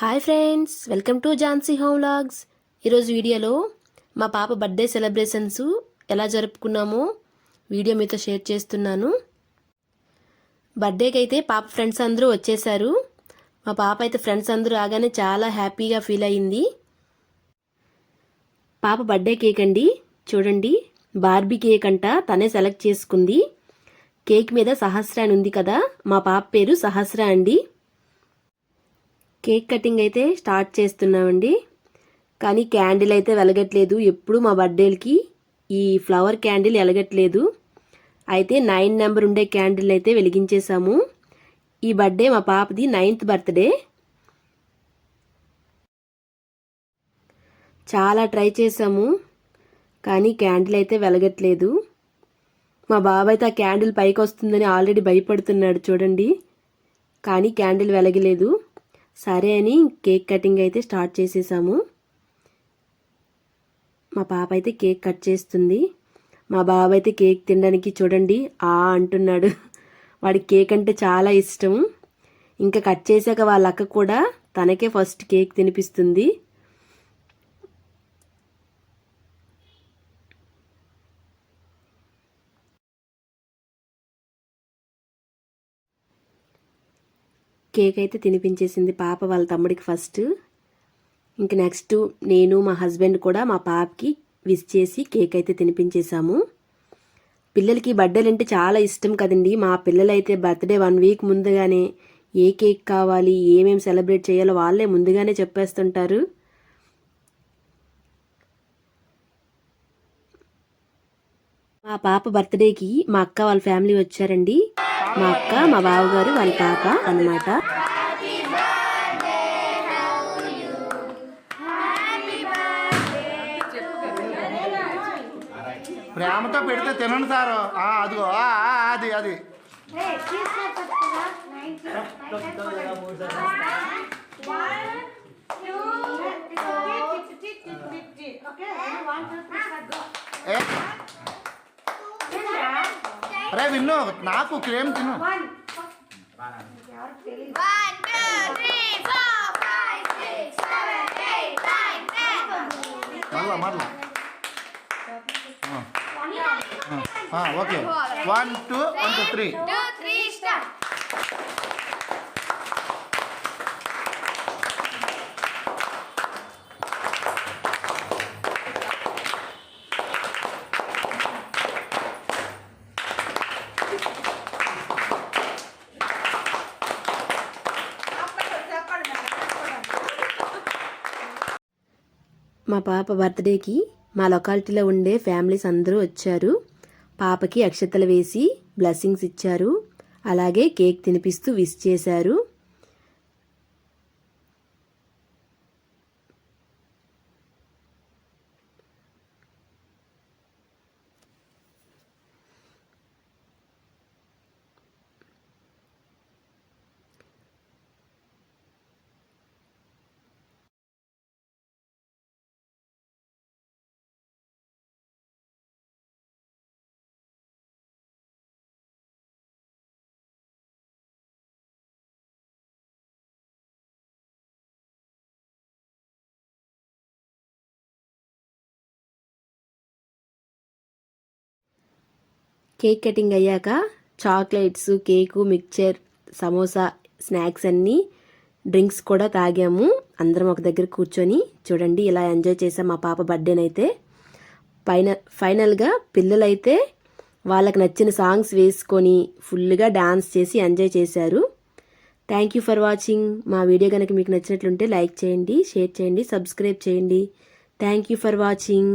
Hi friends, welcome to Jhansi home vlogs. ఈరోజు వీడియోలో మా పాప బర్త్డే సెలబ్రేషన్స్ ఎలా జరుపుకున్నామో వీడియో మీతో షేర్ చేస్తున్నాను. బర్త్డేకి అయితే పాప ఫ్రెండ్స్ అందరూ వచ్చేసారు. మా పాప అయితే ఫ్రెండ్స్ అందరూ రాగానే చాలా హ్యాపీగా ఫీల్ అయ్యింది. పాప బర్త్డే కేక్ అండి, చూడండి, బార్బీ కేక్ అంట. తనే సెలెక్ట్ చేసుకుంది. కేక్ మీద సహస్ర అని ఉంది కదా, మా పాప పేరు సహస్ర అండి. కేక్ కటింగ్ అయితే స్టార్ట్ చేస్తున్నామండి. కానీ క్యాండిల్ అయితే వెలగట్లేదు. ఎప్పుడు మా బర్త్డేలకి ఈ ఫ్లవర్ క్యాండిల్ వెలగట్లేదు. అయితే 9 నెంబర్ ఉండే క్యాండిల్ అయితే వెలిగించేసాము. ఈ బర్త్డే మా పాపది 9th బర్త్డే. చాలా ట్రై చేసాము, కానీ క్యాండిల్ అయితే వెలగట్లేదు. మా బాబాయ్ అయితే ఆ క్యాండిల్ పైకి వస్తుందని ఆల్రెడీ భయపడుతున్నాడు చూడండి. కానీ క్యాండిల్ వెలగలేదు. సరే అని కేక్ కటింగ్ అయితే స్టార్ట్ చేసేసాము. మా పాప అయితే కేక్ కట్ చేస్తుంది. మా బాబాయ్ అయితే కేక్ తినడానికి చూడండి అంటున్నాడు. వాడికి కేక్ అంటే చాలా ఇష్టం. ఇంకా కట్ చేశాక వాళ్ళ అక్క కూడా తనకే ఫస్ట్ కేక్ తినిపిస్తుంది. కేక్ అయితే తినిపించేసింది పాప వాళ్ళ తమ్ముడికి ఫస్ట్. ఇంక నెక్స్ట్ నేను మా హస్బెండ్ కూడా మా పాపకి విష్ చేసి కేక్ అయితే తినిపించేసాము. పిల్లలకి బర్త్డేలు అంటే చాలా ఇష్టం కదండి. మా పిల్లలైతే బర్త్డే 1 వీక్ ముందుగానే ఏ కేక్ కావాలి, ఏమేమి సెలబ్రేట్ చేయాలో వాళ్ళే ముందుగానే చెప్పేస్తుంటారు. మా పాప బర్త్డేకి మా అక్క వాళ్ళ ఫ్యామిలీ వచ్చారండి. మా అక్క, మా బావగారు, వాళ్ళ పాప అన్నమాట. ప్రేమతో పెడితే తినండి సారు. అదిగో అది అది అరే విన్ను, నాకు క్రేమ్ తిను. మళ్ళా ఓకే, 1 2 1 2 3. మా పాప బర్త్డేకి మా లొకాలిటీలో ఉండే ఫ్యామిలీస్ అందరూ వచ్చారు. పాపకి అక్షతలు వేసి బ్లెస్సింగ్స్ ఇచ్చారు. అలాగే కేక్ తినిపిస్తూ విష్ చేశారు. కేక్ కటింగ్ అయ్యాక chocolates, cake, mixture, samosa, snacks అన్నీ, డ్రింక్స్ కూడా తాగాము. అందరం ఒక దగ్గర కూర్చొని చూడండి ఇలా ఎంజాయ్ చేసాం మా పాప బర్త్డేనైతే. ఫైనల్గా పిల్లలైతే వాళ్ళకి నచ్చిన సాంగ్స్ వేసుకొని ఫుల్గా డాన్స్ చేసి ఎంజాయ్ చేశారు. Thank you for watching. మా వీడియో కనుక మీకు నచ్చినట్లుంటే లైక్ చేయండి, షేర్ చేయండి, సబ్స్క్రైబ్ చేయండి. Thank you for watching.